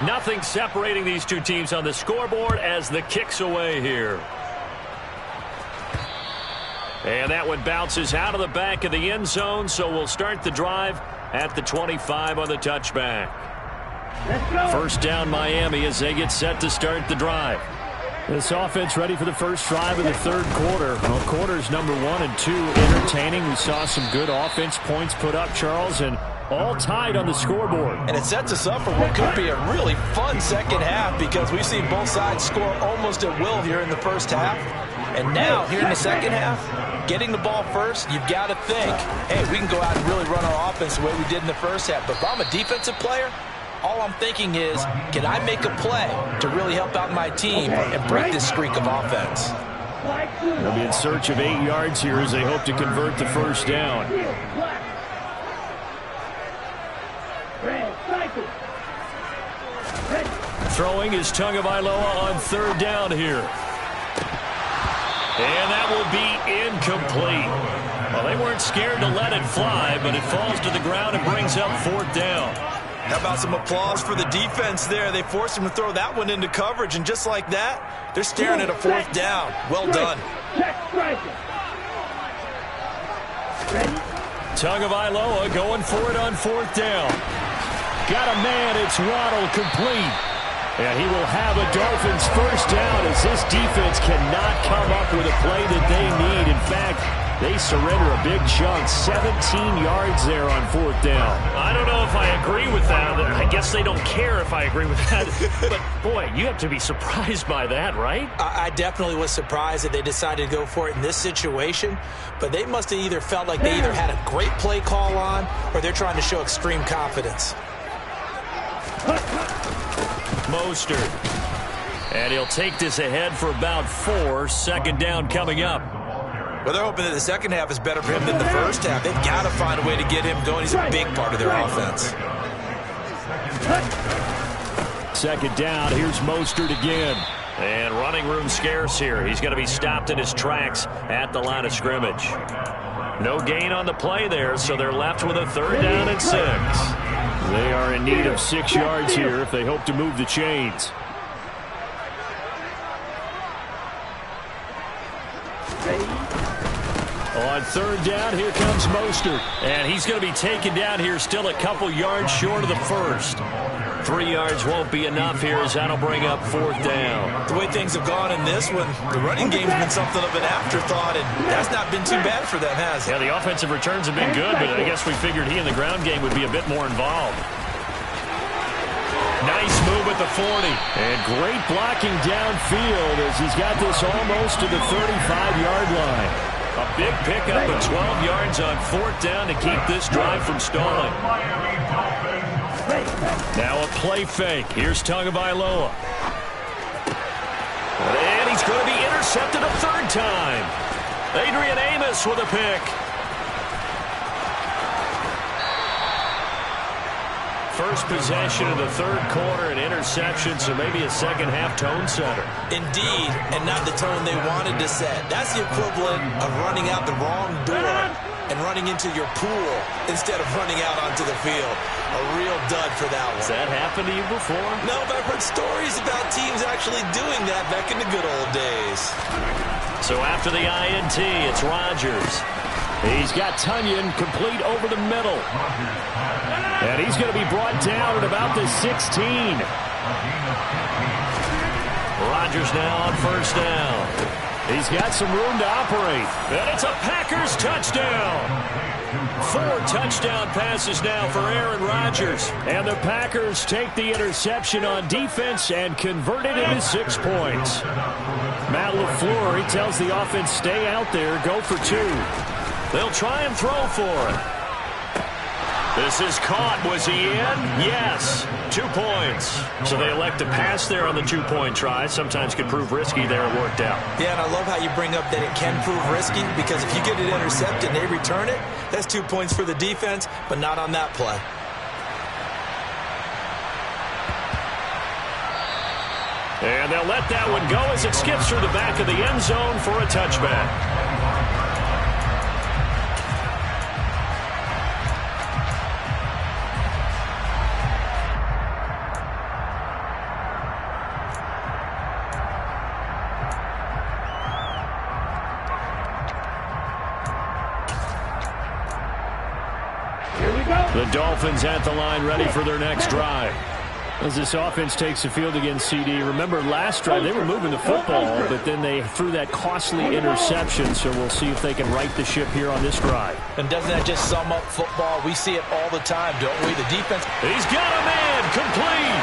Nothing separating these two teams on the scoreboard as the kick's away here. And that one bounces out of the back of the end zone, so we'll start the drive at the 25 on the touchback. First down Miami as they get set to start the drive. This offense ready for the first drive of the third quarter. Well, quarters number 1 and 2 entertaining. We saw some good offense points put up, Charles, and all tied on the scoreboard. And it sets us up for what could be a really fun second half because we've seen both sides score almost at will here in the first half. And now, here in the second half, getting the ball first, you've got to think, hey, we can go out and really run our offense the way we did in the first half. But if I'm a defensive player, all I'm thinking is, can I make a play to really help out my team and break this streak of offense? They'll be in search of 8 yards here as they hope to convert the first down. Throwing is Tagovailoa on third down here. And that will be incomplete. Well, they weren't scared to let it fly, but it falls to the ground and brings up fourth down. How about some applause for the defense there? They forced him to throw that one into coverage, and just like that, they're staring at a fourth down. Well done. Tagovailoa going for it on fourth down. Got a man, it's Waddle, complete. And he will have a Dolphins first down as this defense cannot come up with a play that they need. In fact, they surrender a big chunk, 17 yards there on fourth down. I don't know if I agree with that. I guess they don't care if I agree with that. But, boy, you have to be surprised by that, right? I definitely was surprised that they decided to go for it in this situation. But they must have either felt like they either had a great play call on or they're trying to show extreme confidence. Mostert. And he'll take this ahead for about 4. Second down coming up. Well, they're hoping that the second half is better for him than the first half. They've got to find a way to get him going. He's a big part of their offense. Second down. Here's Mostert again. And running room scarce here. He's going to be stopped in his tracks at the line of scrimmage. No gain on the play there, so they're left with a third down and 6. They are in need of 6 yards here if they hope to move the chains. On third down, here comes Mostert. And he's going to be taken down here still a couple yards short of the first. 3 yards won't be enough here as that'll bring up fourth down. The way things have gone in this one, the running game's been something of an afterthought, and that's not been too bad for them, has it? Yeah, the offensive returns have been good, but I guess we figured he in the ground game would be a bit more involved. Nice move at the 40. And great blocking downfield as he's got this almost to the 35-yard line. A big pickup of 12 yards on fourth down to keep this drive from stalling. Now a play fake. Here's Tagovailoa. And he's going to be intercepted a third time. Adrian Amos with a pick. First possession of the third quarter, an interception, so maybe a second-half tone setter. Indeed, and not the tone they wanted to set. That's the equivalent of running out the wrong door and running into your pool instead of running out onto the field. A real dud for that one. Has that happened to you before? No, but I've heard stories about teams actually doing that back in the good old days. So after the INT, it's Rodgers. He's got Tunyon complete over the middle. And he's going to be brought down at about the 16. Rodgers now on first down. He's got some room to operate. And it's a Packers touchdown. 4 touchdown passes now for Aaron Rodgers. And the Packers take the interception on defense and convert it into 6 points. Matt LaFleur, he tells the offense, stay out there, go for 2. They'll try and throw for it. This is caught. Was he in? Yes. 2 points. So they elect to pass there on the 2-point try. Sometimes could prove risky there. It worked out. Yeah, and I love how you bring up that it can prove risky because if you get it intercepted and they return it, that's 2 points for the defense, but not on that play. And they'll let that one go as it skips through the back of the end zone for a touchback. The Dolphins at the line, ready for their next drive. As this offense takes the field against CD, remember last drive they were moving the football, but then they threw that costly interception, so we'll see if they can right the ship here on this drive. And doesn't that just sum up football? We see it all the time, don't we? The defense. He's got a man complete.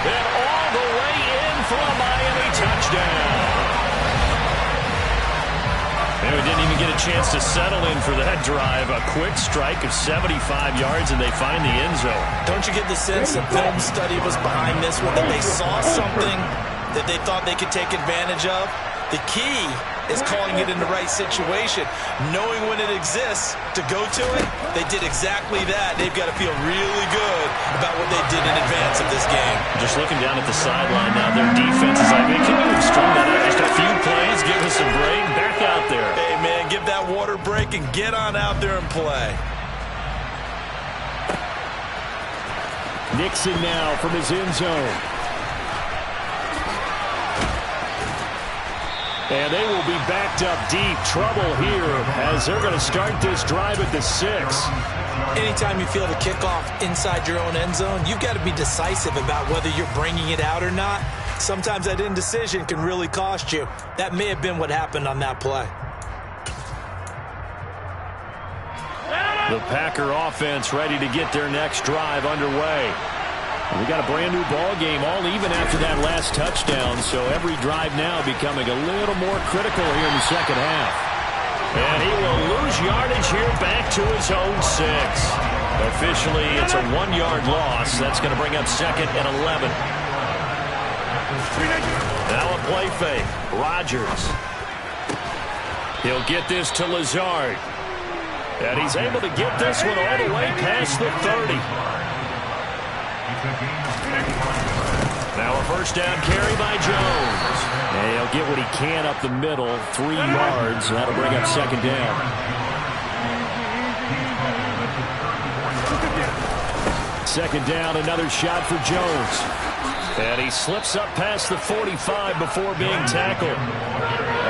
And all the way in for a Miami touchdown. And we didn't even get a chance to settle in for that drive. A quick strike of 75 yards, and they find the end zone. Don't you get the sense that film study was behind this one, that they saw something that they thought they could take advantage of? The key is calling it in the right situation, knowing when it exists to go to it. They did exactly that. They've got to feel really good about what they did in advance of this game. Just looking down at the sideline now, their defense is like, can you have strung that out just a few plays, give us a break, back out there. Hey, man, give that water break and get on out there and play. Nixon now from his end zone. And they will be backed up deep. Trouble here as they're going to start this drive at the 6. Anytime you feel the kickoff inside your own end zone, you've got to be decisive about whether you're bringing it out or not. Sometimes that indecision can really cost you. That may have been what happened on that play. The Packer offense ready to get their next drive underway. We got a brand new ball game, all even after that last touchdown, so every drive now becoming a little more critical here in the second half. And he will lose yardage here back to his own 6. Officially, it's a 1-yard loss. That's going to bring up 2nd and 11. Now a play fake. Rodgers. He'll get this to Lazard. And he's able to get this one all the way past the 30. Now a first down carry by Jones. And he'll get what he can up the middle, 3 yards. That'll bring up 2nd down. Second down, another shot for Jones. And he slips up past the 45 before being tackled.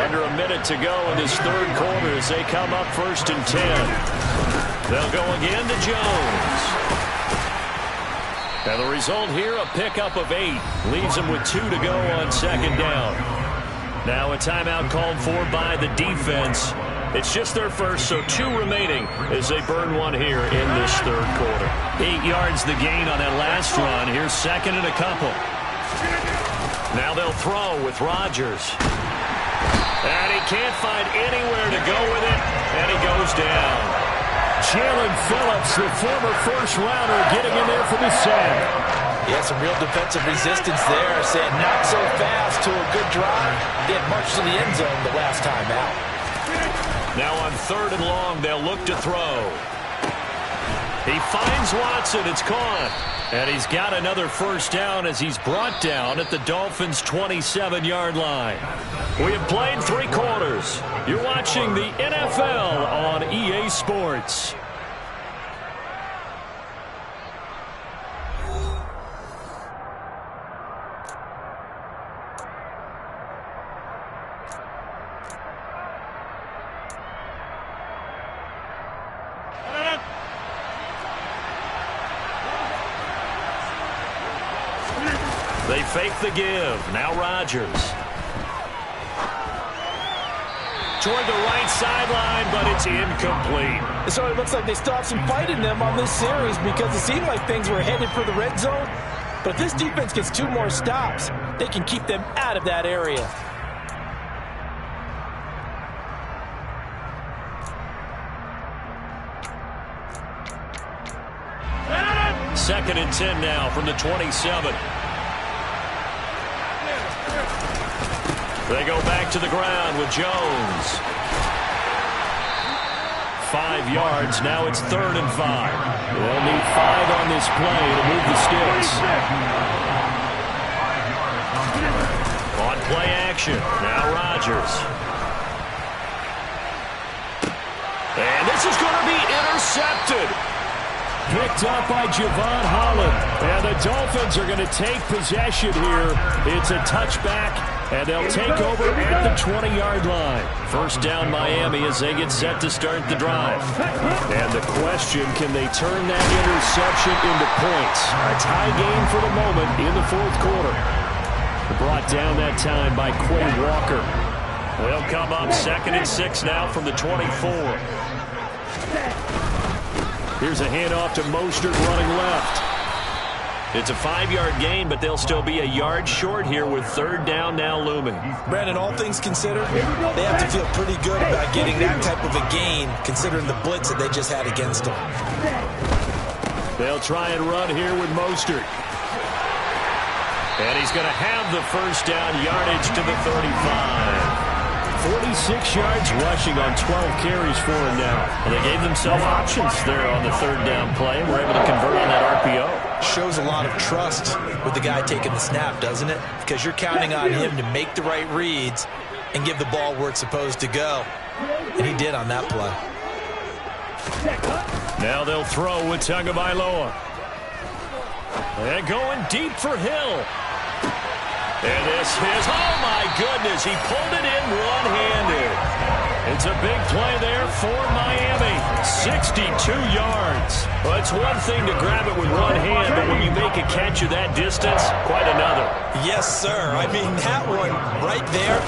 Under a minute to go in this third quarter as they come up 1st and 10. They'll go again to Jones. And the result here, a pickup of 8. Leaves them with 2 to go on 2nd down. Now a timeout called for by the defense. It's just their first, so 2 remaining as they burn one here in this third quarter. 8 yards the gain on that last run. Here's 2nd and a couple. Now they'll throw with Rodgers. And he can't find anywhere to go with it, and he goes down. Jalen Phillips, the former first-rounder, getting in there for the sack. Yeah, some real defensive resistance there, saying not so fast to a good drive. He had much to the end zone the last time out. Now on 3rd and long, they'll look to throw. He finds Watson. It's caught. And he's got another first down as he's brought down at the Dolphins' 27-yard line. We have played 3 quarters. You're watching the NFL on EA Sports. They fake the give. Now Rodgers. Toward the right sideline, but it's incomplete. So it looks like they still have some fight in them on this series because it seemed like things were headed for the red zone. But if this defense gets 2 more stops, they can keep them out of that area. Second and 10 now from the 27. They go back to the ground with Jones. 5 yards. Now it's 3rd and 5. They'll need 5 on this play to move the sticks. On play action. Now Rodgers. And this is going to be intercepted. Picked up by Javon Holland. And the Dolphins are going to take possession here. It's a touchback And they'll take over at the 20-yard line. First down Miami as they get set to start the drive. And the question, can they turn that interception into points? A tie game for the moment in the fourth quarter. Brought down that time by Quay Walker. They'll come up 2nd and 6 now from the 24. Here's a handoff to Mostert running left. It's a 5-yard gain, but they'll still be a yard short here with 3rd down now looming. Brandon, all things considered, they have to feel pretty good about getting that type of a gain, considering the blitz that they just had against them. They'll try and run here with Mostert. And he's going to have the first down, yardage to the 35. 46 yards rushing on 12 carries for him now. And they gave themselves options there on the 3rd down play and were able to convert on that RPO. Shows a lot of trust with the guy taking the snap, doesn't it? Because you're counting on him to make the right reads and give the ball where it's supposed to go. And he did on that play. Now they'll throw with Tagovailoa. And going deep for Hill. And this is, oh my goodness, he pulled it in one-handed. It's a big play there for Miami. 62 yards. Well, it's one thing to grab it with one hand, but when you make a catch of that distance, quite another. Yes, sir. I mean, that one right there.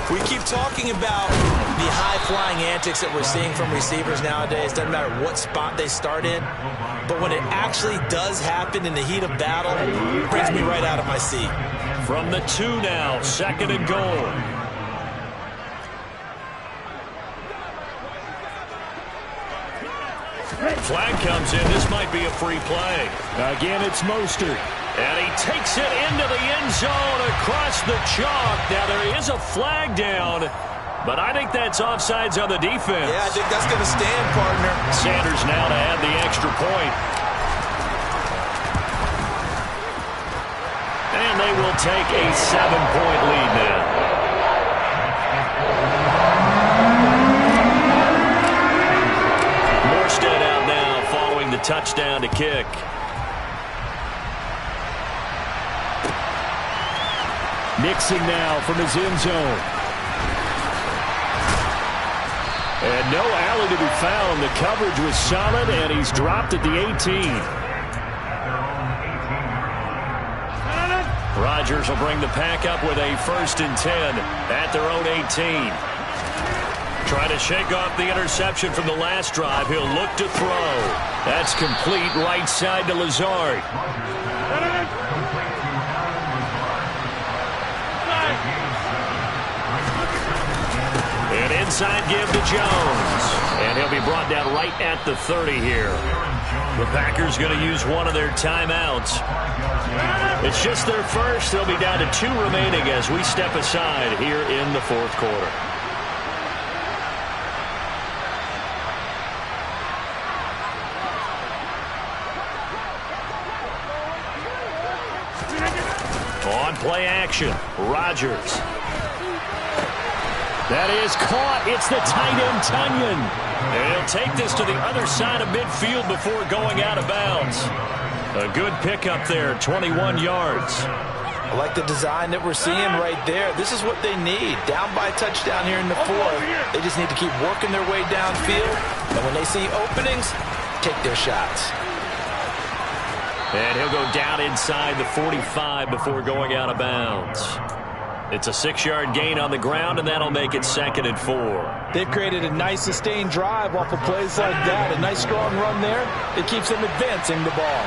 We keep talking about the high-flying antics that we're seeing from receivers nowadays. Doesn't matter what spot they start in. But when it actually does happen in the heat of battle, it brings me right out of my seat. From the 2 now, 2nd and goal. Flag comes in. This might be a free play. Again, it's Mostert. And he takes it into the end zone across the chalk. Now, there is a flag down, but I think that's offsides on the defense. Yeah, I think that's going to stand, partner. Sanders now to add the extra point. And they will take a 7-point lead now. Morstead out now following the touchdown to kick. Nixon now from his end zone. And no alley to be found. The coverage was solid, and he's dropped at the 18. Rodgers will bring the pack up with a 1st and 10 at their own 18. Trying to shake off the interception from the last drive. He'll look to throw. That's complete right side to Lazard. And inside give to Jones. And he'll be brought down right at the 30 here. The Packers going to use one of their timeouts. It's just their first. They'll be down to 2 remaining as we step aside here in the fourth quarter. On play action, Rodgers. That is caught. It's the tight end, Tunyon. And he'll take this to the other side of midfield before going out of bounds. A good pickup there, 21 yards. I like the design that we're seeing right there. This is what they need. Down by a touchdown here in the 4th. They just need to keep working their way downfield. And when they see openings, take their shots. And he'll go down inside the 45 before going out of bounds. It's a 6-yard gain on the ground, and that'll make it 2nd and 4. They've created a nice sustained drive off of plays like that. A nice strong run there. It keeps them advancing the ball.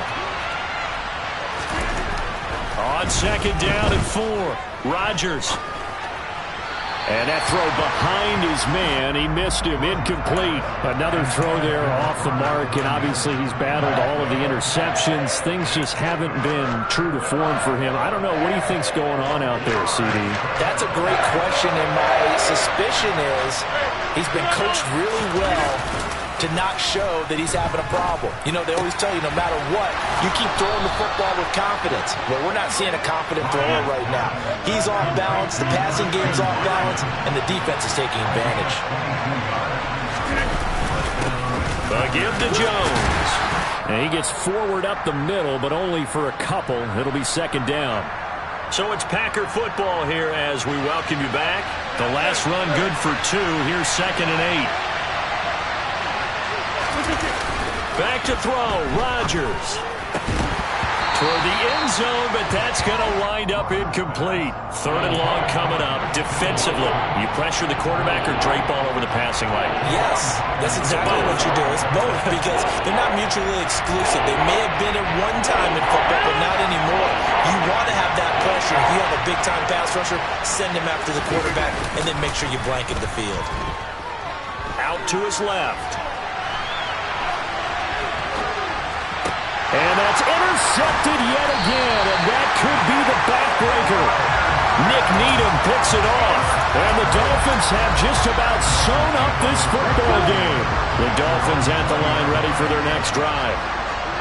On 2nd down and 4, Rodgers. And that throw behind his man. He missed him. Incomplete. Another throw there off the mark, and obviously he's battled all of the interceptions. Things just haven't been true to form for him. I don't know. What do you think's going on out there, CD? That's a great question, and my suspicion is he's been coached really well to not show that he's having a problem. You know, they always tell you no matter what, you keep throwing the football with confidence. Well, we're not seeing a confident thrower right now. He's off balance, the passing game's off balance, and the defense is taking advantage. A give to Jones. And he gets forward up the middle, but only for a couple. It'll be 2nd down. So it's Packer football here as we welcome you back. The last run good for 2. Here's 2nd and 8. Back to throw. Rodgers. Toward the end zone, but that's going to wind up incomplete. 3rd and long coming up. Defensively, you pressure the quarterback or drape all over the passing lane? Yes, that's exactly what you do. It's both because they're not mutually exclusive. They may have been at one time in football, but not anymore. You want to have that pressure. If you have a big-time pass rusher, send him after the quarterback, and then make sure you blanket the field. Out to his left. And that's intercepted yet again, and that could be the backbreaker. Nick Needham picks it off, and the Dolphins have just about sewn up this football game. The Dolphins at the line ready for their next drive.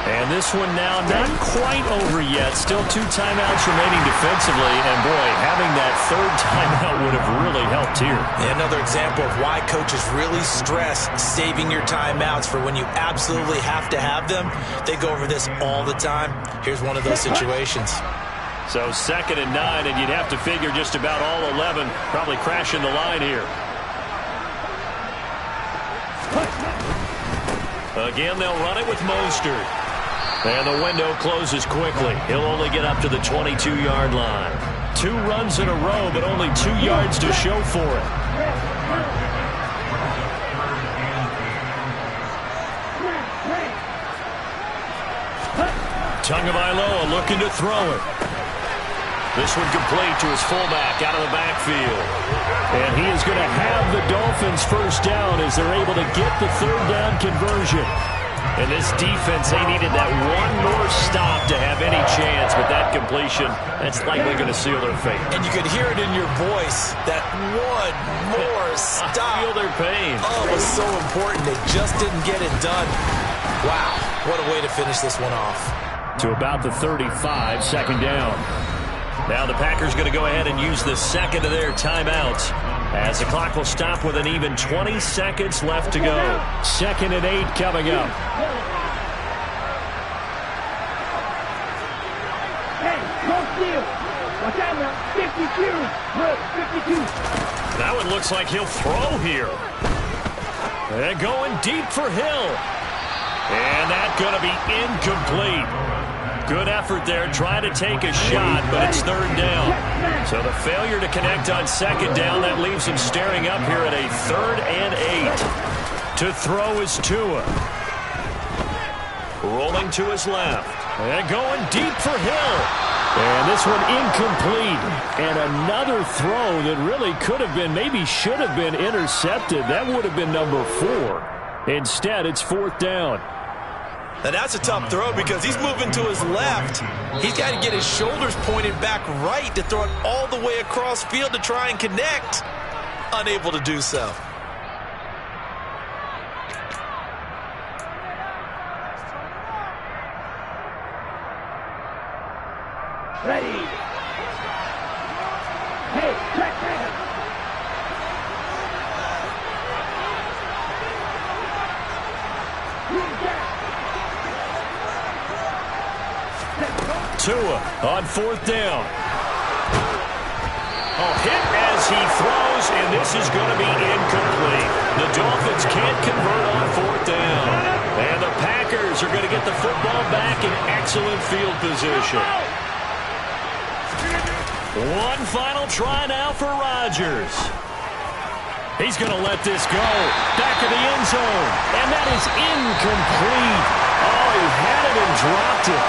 And this one now not quite over yet. Still 2 timeouts remaining defensively. And, boy, having that 3rd timeout would have really helped here. Yeah, another example of why coaches really stress saving your timeouts for when you absolutely have to have them. They go over this all the time. Here's one of those situations. So 2nd and 9, and you'd have to figure just about all 11 probably crashing the line here. Again, they'll run it with Mostert. And the window closes quickly. He'll only get up to the 22-yard line. 2 runs in a row, but only 2 yards to show for it. Tagovailoa looking to throw it. This one complete to his fullback out of the backfield. And he is going to have the Dolphins first down as they're able to get the 3rd down conversion. And this defense, they needed that one more stop to have any chance, but that completion, that's likely going to seal their fate. And you could hear it in your voice, that one more stop. I feel their pain. Oh, it was so important. They just didn't get it done. Wow, what a way to finish this one off. To about the 35, 2nd down. Now the Packers going to go ahead and use the 2nd of their timeouts, as the clock will stop with an even 20 seconds left to go. 2nd and 8 coming up. That one looks like he'll throw here. And going deep for Hill. And that's going to be incomplete. Good effort there, trying to take a shot, but it's 3rd down. So the failure to connect on 2nd down, that leaves him staring up here at a 3rd and 8. To throw is Tua. Rolling to his left. And going deep for Hill. And this one incomplete. And another throw that really could have been, maybe should have been intercepted. That would have been number 4. Instead, it's 4th down. Now that's a tough throw because he's moving to his left. He's got to get his shoulders pointed back right to throw it all the way across field to try and connect. Unable to do so. Ready. Hey, track. 2 on 4th down. Hit as he throws, and this is going to be incomplete. The Dolphins can't convert on 4th down. And the Packers are going to get the football back in excellent field position. One final try now for Rodgers. He's going to let this go. Back of the end zone. And that is incomplete. Oh, he had it and dropped it.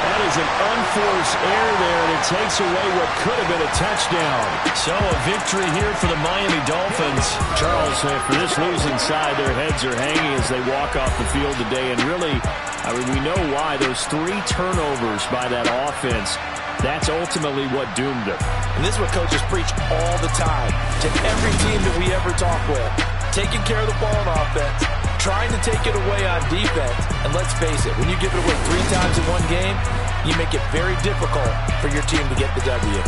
That is an unforced error there, and it takes away what could have been a touchdown. So a victory here for the Miami Dolphins. Charles, for this losing side, their heads are hanging as they walk off the field today. And really, I mean, we know why. Those 3 turnovers by that offense, that's ultimately what doomed them. And this is what coaches preach all the time to every team that we ever talk with. Taking care of the ball on offense, trying to take it away on defense. And let's face it, when you give it away 3 times in one game, you make it very difficult for your team to get the W.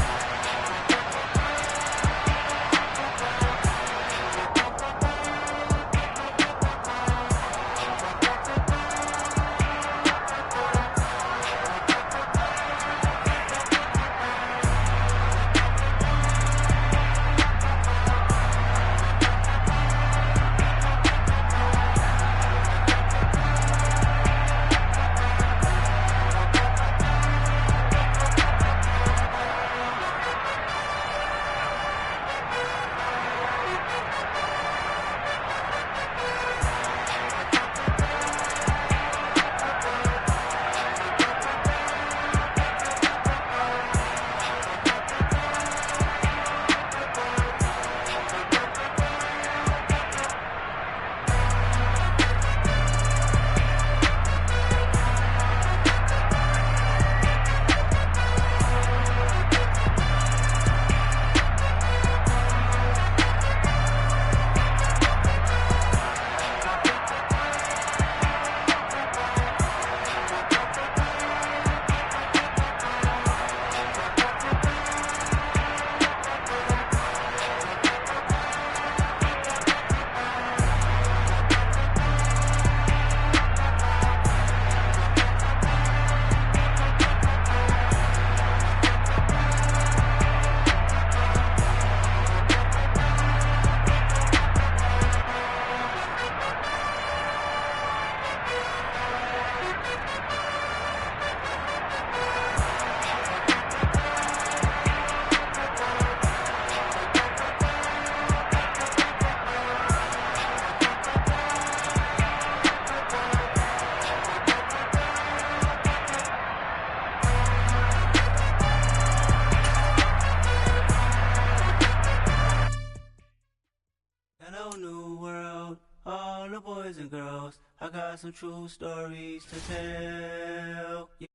I got some true stories to tell. Yeah.